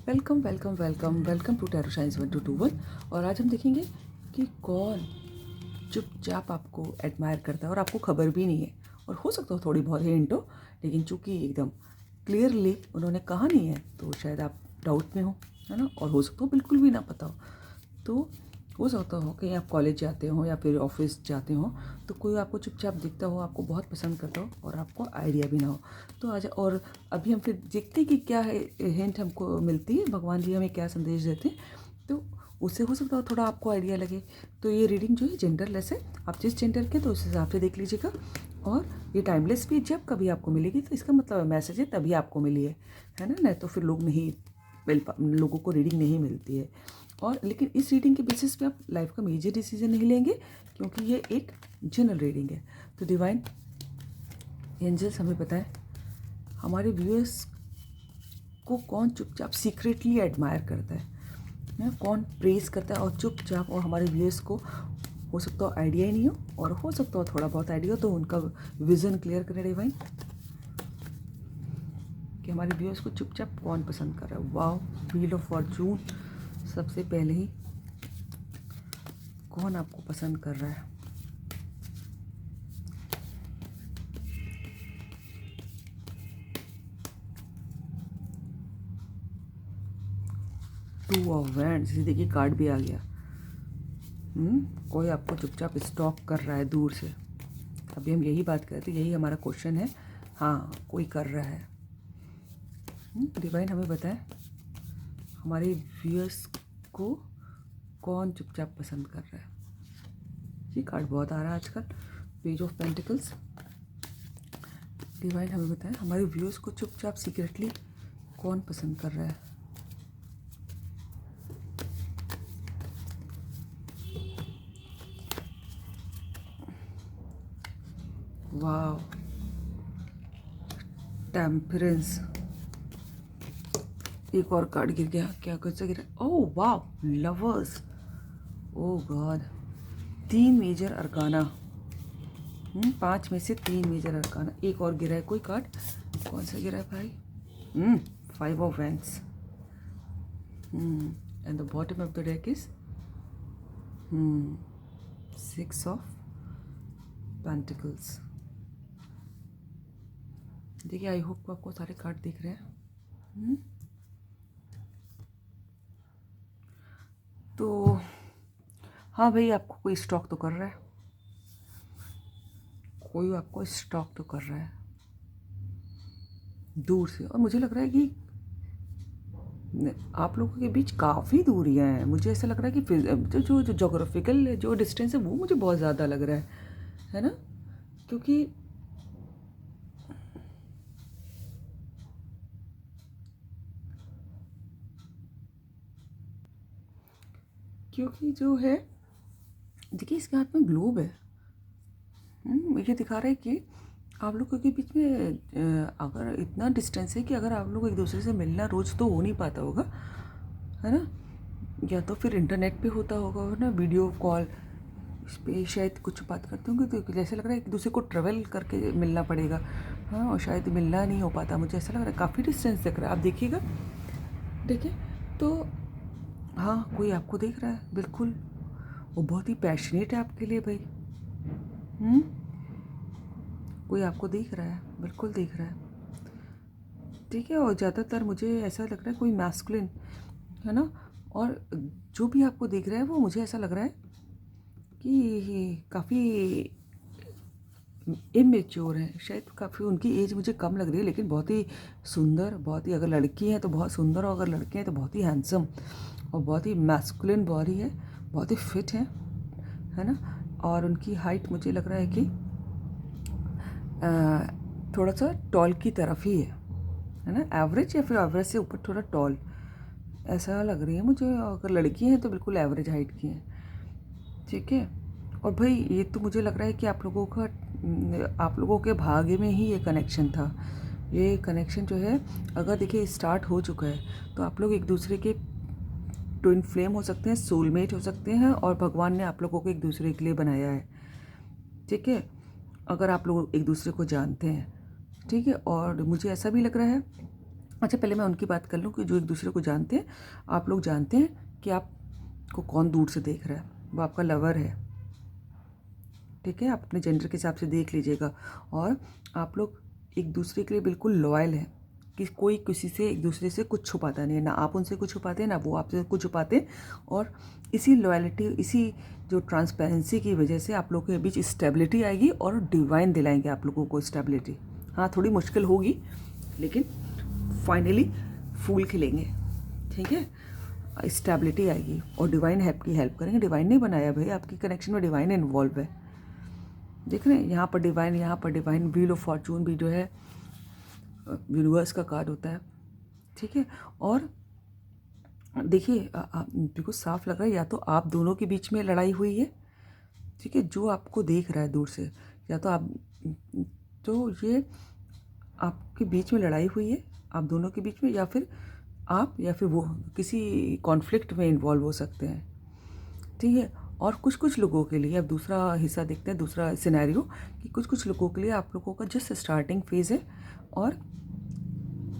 Welcome welcome welcome welcome to tarot science 1221। और आज हम देखेंगे कि कौन चुपचाप आपको एडमायर करता है और आपको खबर भी नहीं है। और हो सकता हो थोड़ी बहुत हिंट हो, लेकिन चूंकि एकदम क्लियरली उन्होंने कहा नहीं है तो शायद आप डाउट में हो, है ना। और हो सकता हो बिल्कुल भी ना पता हो। तो हो सकता हो कि आप कॉलेज जाते हो या फिर ऑफिस जाते हो तो कोई आपको चुपचाप दिखता हो, आपको बहुत पसंद करता हो और आपको आइडिया भी ना हो। तो आज और अभी हम फिर देखते हैं कि क्या है हिंट हमको मिलती है, भगवान जी हमें क्या संदेश देते हैं। तो उससे हो सकता हो थोड़ा आपको आइडिया लगे। तो ये रीडिंग जो है जेंडरलेस है, आप जिस जेंडर के तो उस हिसाब से देख लीजिएगा। और ये टाइमलेस भी जब कभी आपको मिलेगी तो इसका मतलब मैसेज है तभी आपको मिली है ना। नहीं तो फिर लोगों को रीडिंग नहीं मिलती है। और लेकिन इस रीडिंग के बेसिस पे आप लाइफ का मेजर डिसीजन नहीं लेंगे, क्योंकि ये एक जनरल रीडिंग है। तो डिवाइन एंजल्स हमें बताएं हमारे व्यूअर्स को कौन चुपचाप सीक्रेटली एडमायर करता है, कौन प्रेज करता है और चुपचाप। और हमारे व्यूअर्स को हो सकता हो आइडिया ही नहीं हो और हो सकता हो थोड़ा बहुत आइडिया हो, तो उनका विज़न क्लियर करें डिवाइन कि हमारे व्यूअर्स को चुपचाप कौन पसंद कर रहा है। वाओ, व्हील ऑफ फॉर्चून सबसे पहले ही कौन आपको पसंद कर रहा है। टू ऑफ वैंड्स, इसे देखिए कार्ड भी आ गया। कोई आपको चुपचाप स्टॉक कर रहा है दूर से। अभी हम यही बात कर रहे थे, यही हमारा क्वेश्चन है। हाँ, कोई कर रहा है। डिवाइन हमें बताएं हमारे व्यूअर्स को कौन चुपचाप पसंद कर रहा है। ये कार्ड बहुत आ रहा है आजकल, पेज ऑफ पेंटिकल्स। डिवाइन हमें बताएं हमारे व्यूअर्स को चुपचाप सीक्रेटली कौन पसंद कर रहा है। वाह, टेम्परेंस। एक और कार्ड गिर गया, क्या कुछ सा गिरा। ओह वाह, लवर्स। ओह गॉड, 3 मेजर अरकाना। 5 में से 3 मेजर अरकाना। एक और गिरा है कोई कार्ड, कौन सा गिरा है भाई। 5 of wands. And the bottom of the deck is 6 of pentacles. देखिए, आई होप आपको सारे कार्ड दिख रहे हैं। तो हाँ भाई, आपको कोई स्टॉक तो कर रहा है, कोई आपको स्टॉक तो कर रहा है दूर से। और मुझे लग रहा है कि आप लोगों के बीच काफ़ी दूरियां हैं। मुझे ऐसा लग रहा है कि जो जोग्राफिकल जो डिस्टेंस है वो मुझे बहुत ज़्यादा लग रहा है ना। क्योंकि क्योंकि जो है, देखिए इसके हाथ में ग्लोब है। ये दिखा रहा है कि आप लोगों के बीच में अगर इतना डिस्टेंस है कि अगर आप लोग एक दूसरे से मिलना रोज़ तो हो नहीं पाता होगा, है ना। या तो फिर इंटरनेट पे होता होगा ना, वीडियो कॉल इस पर शायद कुछ बात करते होंगे। तो जैसे लग रहा है एक दूसरे को ट्रेवल करके मिलना पड़ेगा। हाँ, और शायद मिलना नहीं हो पाता, मुझे ऐसा लग रहा है। काफ़ी डिस्टेंस दिख रहा है, आप देखिएगा। देखिए तो हाँ, कोई आपको देख रहा है बिल्कुल। वो बहुत ही पैशनेट है आपके लिए भाई। कोई आपको देख रहा है, बिल्कुल देख रहा है। ठीक है, और ज़्यादातर मुझे ऐसा लग रहा है कोई मैस्कुलिन, है ना। और जो भी आपको देख रहा है वो मुझे ऐसा लग रहा है कि काफ़ी इमेच्योर है। शायद काफ़ी उनकी एज मुझे कम लग रही है, लेकिन बहुत ही सुंदर, बहुत ही, अगर लड़की हैं तो बहुत सुंदर, और अगर लड़के हैं तो बहुत ही हैंडसम और बहुत ही मैस्कुलिन बॉडी है, बहुत ही फिट है ना। और उनकी हाइट मुझे लग रहा है कि थोड़ा सा टॉल की तरफ ही है ना। एवरेज या फिर एवरेज से ऊपर थोड़ा टॉल ऐसा लग रही है मुझे। अगर लड़की हैं तो बिल्कुल एवरेज हाइट की हैं। ठीक है। और भाई ये तो मुझे लग रहा है कि आप लोगों के भाग्य में ही ये कनेक्शन था। ये कनेक्शन जो है, अगर देखिए स्टार्ट हो चुका है तो आप लोग एक दूसरे के ट्विन फ्लेम हो सकते हैं, सोलमेट हो सकते हैं, और भगवान ने आप लोगों को एक दूसरे के लिए बनाया है। ठीक है, अगर आप लोग एक दूसरे को जानते हैं। ठीक है, और मुझे ऐसा भी लग रहा है अच्छा, पहले मैं उनकी बात कर लूँ कि जो एक दूसरे को जानते हैं। आप लोग जानते हैं कि आपको कौन दूर से देख रहा है, वो आपका लवर है, ठीक है। आप अपने जेंडर के हिसाब से देख लीजिएगा। और आप लोग एक दूसरे के लिए बिल्कुल लॉयल हैं कि कोई किसी से एक दूसरे से कुछ छुपाता नहीं है, ना आप उनसे कुछ छुपाते हैं ना वो आपसे कुछ छुपाते हैं। और इसी लॉयल्टी, इसी जो ट्रांसपेरेंसी की वजह से आप लोगों के बीच स्टेबिलिटी आएगी और डिवाइन दिलाएंगे आप लोगों को स्टेबिलिटी। हाँ, थोड़ी मुश्किल होगी लेकिन फाइनली फूल खिलेंगे, ठीक है। स्टेबिलिटी आएगी और डिवाइन की हेल्प करेंगे। डिवाइन ने बनाया भाई, आपकी कनेक्शन में डिवाइन इन्वॉल्व है। देख रहे हैं यहाँ पर डिवाइन, यहाँ पर डिवाइन। व्हील ऑफ फॉर्चून भी जो है यूनिवर्स का कार्ड होता है, ठीक है। और देखिए बिल्कुल साफ लग रहा है या तो आप दोनों के बीच में लड़ाई हुई है, ठीक है, जो आपको देख रहा है दूर से, या तो आप, तो ये आपके बीच में लड़ाई हुई है आप दोनों के बीच में, या फिर आप या फिर वो किसी कॉन्फ्लिक्ट में इन्वॉल्व हो सकते हैं, ठीक है। और कुछ कुछ लोगों के लिए, अब दूसरा हिस्सा देखते हैं, दूसरा सिनेरियो, कि कुछ कुछ लोगों के लिए आप लोगों का जस्ट स्टार्टिंग फेज़ है और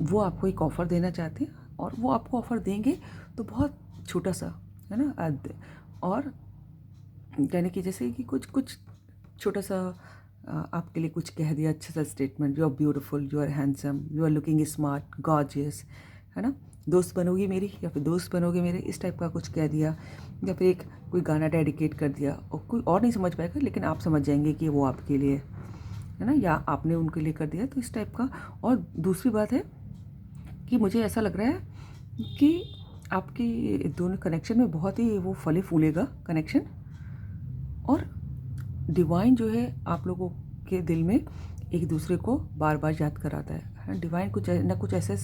वो आपको एक ऑफ़र देना चाहते हैं। और वो आपको ऑफ़र देंगे तो बहुत छोटा सा, है ना। और यानी कि जैसे कि कुछ कुछ छोटा सा आपके लिए कुछ कह दिया, अच्छा सा statement, you are beautiful, you are handsome, you are looking smart, gorgeous, है ना, दोस्त बनोगी मेरी या फिर दोस्त बनोगे मेरे, इस टाइप का कुछ कह दिया। या फिर एक कोई गाना डेडिकेट कर दिया और कोई और नहीं समझ पाएगा लेकिन आप समझ जाएंगे कि वो आपके लिए है ना, या आपने उनके लिए कर दिया, तो इस टाइप का। और दूसरी बात है कि मुझे ऐसा लग रहा है कि आपकी दोनों कनेक्शन में बहुत ही वो फले फूलेगा कनेक्शन। और डिवाइन जो है आप लोगों के दिल में एक दूसरे को बार बार याद कराता है। डिवाइन कुछ ना कुछ ऐसे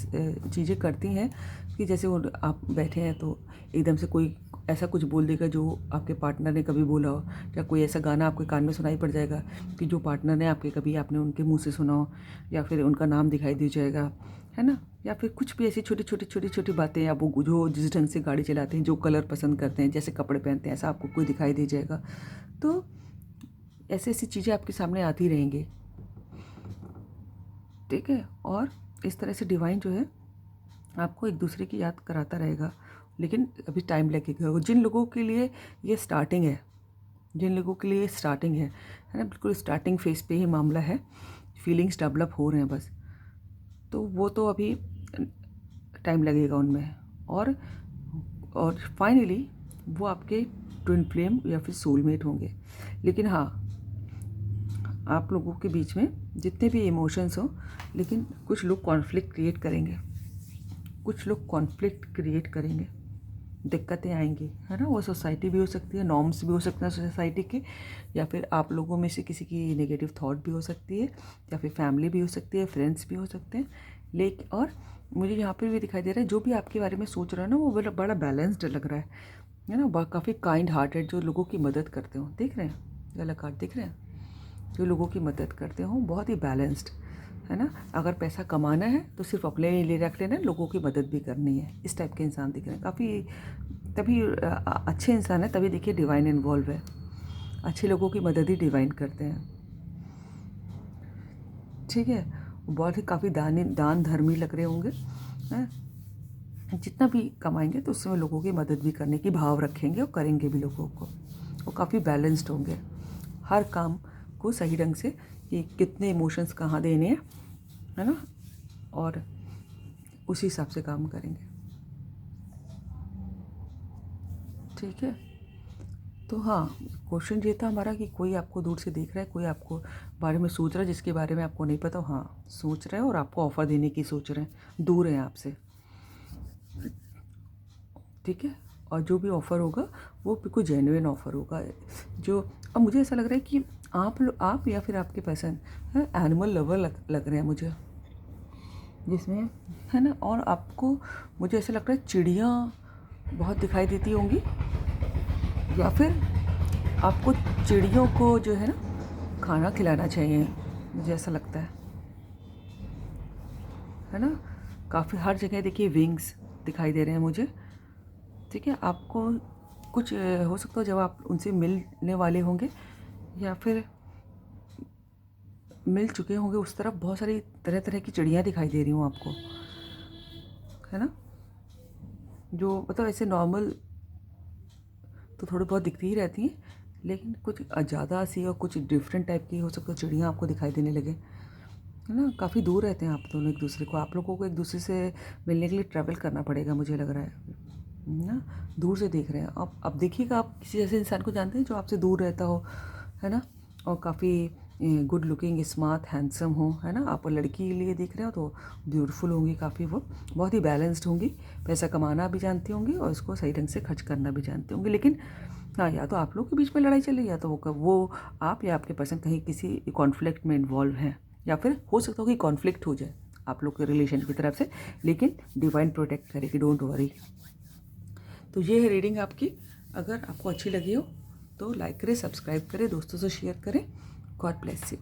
चीज़ें करती हैं कि जैसे वो आप बैठे हैं तो एकदम से कोई ऐसा कुछ बोल देगा जो आपके पार्टनर ने कभी बोला हो, या कोई ऐसा गाना आपके कान में सुनाई पड़ जाएगा कि जो पार्टनर ने आपने उनके मुंह से सुना हो, या फिर उनका नाम दिखाई दे जाएगा, है ना। या फिर कुछ भी ऐसी छोटी छोटी बातें, या वो जो जिस ढंग से गाड़ी चलाते हैं, जो कलर पसंद करते हैं, जैसे कपड़े पहनते हैं, ऐसा आपको कोई दिखाई दे जाएगा। तो ऐसी ऐसी चीज़ें आपके सामने आती रहेंगी, ठीक है। और इस तरह से डिवाइन जो है आपको एक दूसरे की याद कराता रहेगा, लेकिन अभी टाइम लगेगा। जिन लोगों के लिए ये स्टार्टिंग है, जिन लोगों के लिए स्टार्टिंग है ना, बिल्कुल स्टार्टिंग फेज पे ही मामला है, फीलिंग्स डेवलप हो रहे हैं बस, तो वो तो अभी टाइम लगेगा उनमें। और फाइनली वो आपके ट्विन फ्लेम या फिर सोलमेट होंगे। लेकिन हाँ, आप लोगों के बीच में जितने भी इमोशंस हो, लेकिन कुछ लोग कॉन्फ्लिक्ट क्रिएट करेंगे, कुछ लोग कॉन्फ्लिक्ट क्रिएट करेंगे, दिक्कतें आएंगी, है ना। वो सोसाइटी भी हो सकती है, नॉर्म्स भी हो सकते हैं सोसाइटी के, या फिर आप लोगों में से किसी की नेगेटिव थॉट भी हो सकती है, या फिर फैमिली भी हो सकती है, फ्रेंड्स भी हो सकते हैं। लेकिन और मुझे यहाँ पर भी दिखाई दे रहा है जो भी आपके बारे में सोच रहा है ना, वो बड़ा बैलेंस्ड लग रहा है ना, काफ़ी काइंड हार्टेड, जो लोगों की मदद करते हो। देख रहे हैं गला कार्ड, देख रहे हैं, जो लोगों की मदद करते हो, बहुत ही बैलेंस्ड, है ना। अगर पैसा कमाना है तो सिर्फ अपने लिए रख लेना, लोगों की मदद भी करनी है, इस टाइप के इंसान दिख रहे हैं काफ़ी। तभी अच्छे इंसान है, तभी देखिए डिवाइन इन्वॉल्व है। अच्छे लोगों की मदद ही डिवाइन करते हैं, ठीक है। बहुत ही काफ़ी दान धर्मी लग रहे होंगे, हैं। जितना भी कमाएंगे तो उसमें लोगों की मदद भी करने की भाव रखेंगे और करेंगे भी लोगों को। वो काफ़ी बैलेंस्ड होंगे, हर काम को सही ढंग से, कि कितने इमोशंस कहाँ देने हैं, है ना, और उसी हिसाब से काम करेंगे, ठीक है। तो हाँ, क्वेश्चन ये था हमारा कि कोई आपको दूर से देख रहा है, कोई आपको बारे में सोच रहा है जिसके बारे में आपको नहीं पता। हाँ, सोच रहे हैं और आपको ऑफ़र देने की सोच रहे हैं, दूर हैं आपसे, ठीक है। और जो भी ऑफ़र होगा वो बिल्कुल जेन्युइन ऑफ़र होगा। जो अब मुझे ऐसा लग रहा है कि आप या फिर आपके पर्सन एनिमल लवर लग रहे हैं मुझे, जिसमें, है ना। और आपको, मुझे ऐसा लग रहा है चिड़ियाँ बहुत दिखाई देती होंगी, या फिर आपको चिड़ियों को जो है ना खाना खिलाना चाहिए, मुझे ऐसा लगता है ना। काफ़ी हर जगह देखिए विंग्स दिखाई दे रहे हैं मुझे, ठीक है। आपको कुछ हो सकता है जब आप उनसे मिलने वाले होंगे या फिर मिल चुके होंगे, उस तरफ बहुत सारी तरह तरह की चिड़ियाँ दिखाई दे रही हूँ आपको, है ना, जो मतलब ऐसे नॉर्मल तो थोड़ी बहुत दिखती ही रहती हैं, लेकिन कुछ ज़्यादा सी और कुछ डिफरेंट टाइप की हो सकता है चिड़ियाँ आपको दिखाई देने लगे, है ना। काफ़ी दूर रहते हैं आप दोनों एक दूसरे को, आप लोगों को एक दूसरे से मिलने के लिए ट्रैवल करना पड़ेगा मुझे लग रहा है ना। दूर से देख रहे हैं आप। अब देखिएगा, आप किसी ऐसे इंसान को जानते हैं जो आपसे दूर रहता हो, है ना, और काफ़ी गुड लुकिंग, स्मार्ट, हैंडसम हो, है ना। आप लड़की के लिए देख रहे हो तो ब्यूटीफुल होंगी काफ़ी, वो बहुत ही बैलेंस्ड होंगी, पैसा कमाना भी जानती होंगी और इसको सही ढंग से खर्च करना भी जानती होंगी। लेकिन हाँ, या तो आप लोग के बीच में लड़ाई चल रही है, या तो वो आप या आपके पर्सन कहीं किसी कॉन्फ्लिक्ट में इन्वॉल्व हैं, या फिर हो सकता हो कि कॉन्फ्लिक्ट हो जाए आप लोग के रिलेशन की तरफ से, लेकिन डिवाइन प्रोटेक्ट करेगी, डोंट वरी। तो ये है रीडिंग आपकी। अगर आपको अच्छी लगी हो तो लाइक करें, सब्सक्राइब करें, दोस्तों से शेयर करें। God bless you.